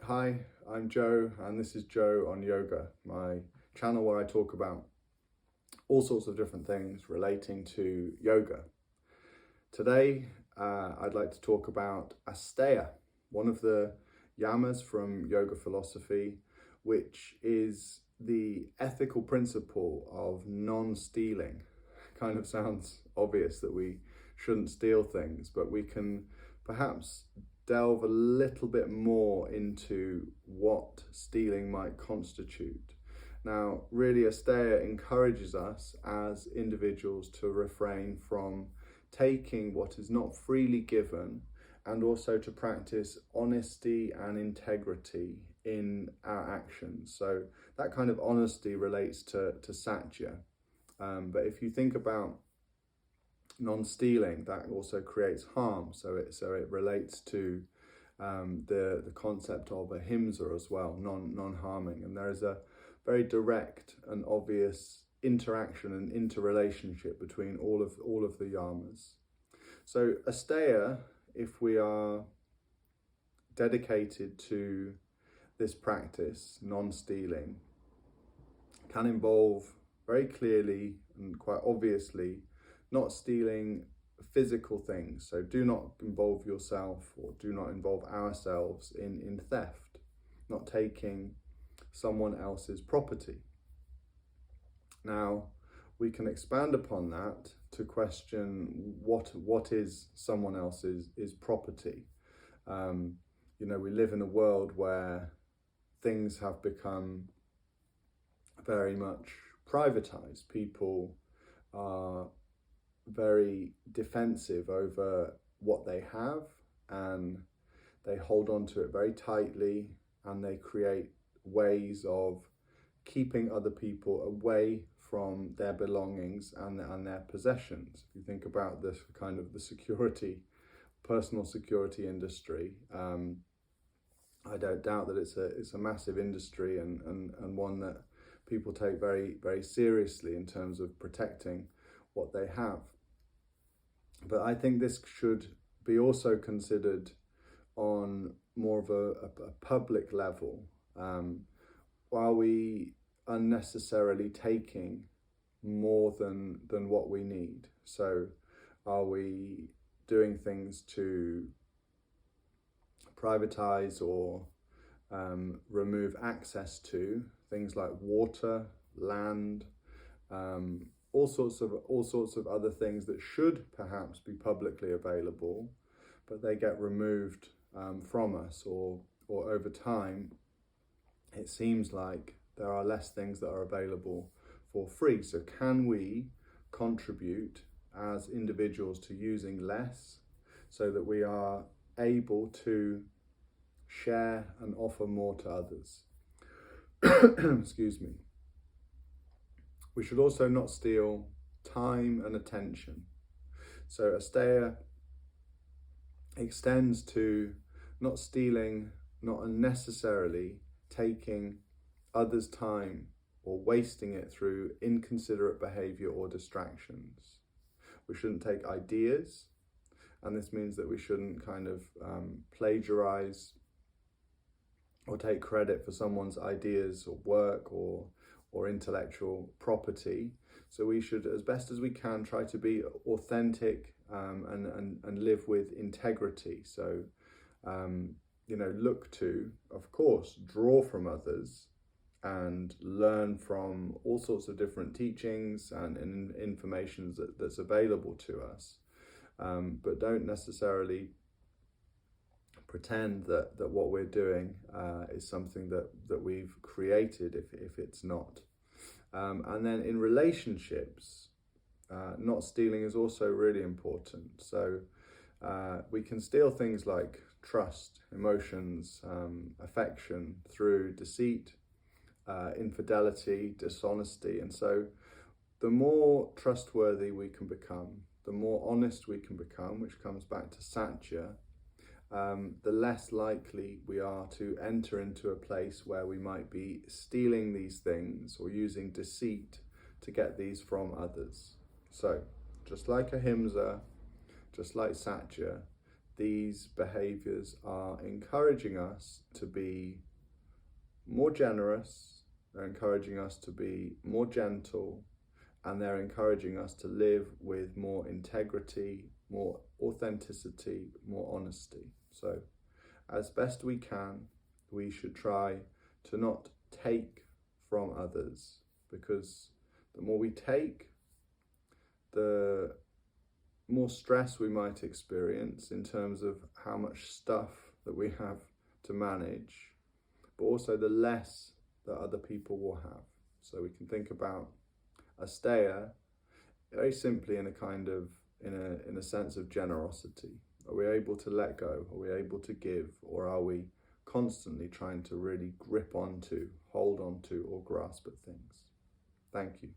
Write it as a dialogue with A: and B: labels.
A: Hi, I'm Joe, and this is Joe on Yoga, my channel where I talk about all sorts of different things relating to yoga. Today, I'd like to talk about Asteya, one of the yamas from yoga philosophy, which is the ethical principle of non-stealing. Kind of sounds obvious that we shouldn't steal things, but we can perhaps delve a little bit more into what stealing might constitute. Now, really, Asteya encourages us as individuals to refrain from taking what is not freely given, and also to practice honesty and integrity in our actions. So that kind of honesty relates to satya. But if you think about non-stealing, that also creates harm. So it relates to the concept of ahimsa as well, non-harming. And there is a very direct and obvious interaction and interrelationship between all of the yamas. So Asteya, if we are dedicated to this practice, non-stealing, can involve very clearly and quite obviously not stealing physical things. So do not involve yourself, or do not involve ourselves in theft, not taking someone else's property. Now, we can expand upon that to question what is someone else's property. We live in a world where things have become very much privatized. People are very defensive over what they have, and they hold on to it very tightly, and they create ways of keeping other people away from their belongings and their possessions. If you think about this kind of the personal security industry, I don't doubt that it's a massive industry, and one that people take very, very seriously in terms of protecting what they have. But I think this should be also considered on more of a public level. Are we unnecessarily taking more than what we need? So are we doing things to privatize or remove access to things like water, land, all sorts of other things that should perhaps be publicly available, but they get removed from us, or over time it seems like there are less things that are available for free. So can we contribute as individuals to using less, so that we are able to share and offer more to others? Excuse me. We should also not steal time and attention. So Asteya extends to not stealing, not unnecessarily taking others' time or wasting it through inconsiderate behavior or distractions. We shouldn't take ideas, and this means that we shouldn't kind of plagiarize or take credit for someone's ideas or work or intellectual property. So we should, as best as we can, try to be authentic and live with integrity. So, look to, of course, draw from others and learn from all sorts of different teachings and information that's available to us. But don't necessarily pretend that what we're doing is something that we've created if it's not. And then in relationships, not stealing is also really important. So we can steal things like trust, emotions, affection through deceit, infidelity, dishonesty. And so the more trustworthy we can become, the more honest we can become, which comes back to satya, the less likely we are to enter into a place where we might be stealing these things or using deceit to get these from others. So, just like ahimsa, just like satya, these behaviors are encouraging us to be more generous, they're encouraging us to be more gentle, and they're encouraging us to live with more integrity, more authenticity, more honesty. So as best we can, we should try to not take from others, because the more we take, the more stress we might experience in terms of how much stuff that we have to manage, but also the less that other people will have. So we can think about Asteya very simply in a kind of, in a sense of generosity. Are we able to let go? Are we able to give? Or are we constantly trying to really grip onto, hold on to, or grasp at things? Thank you.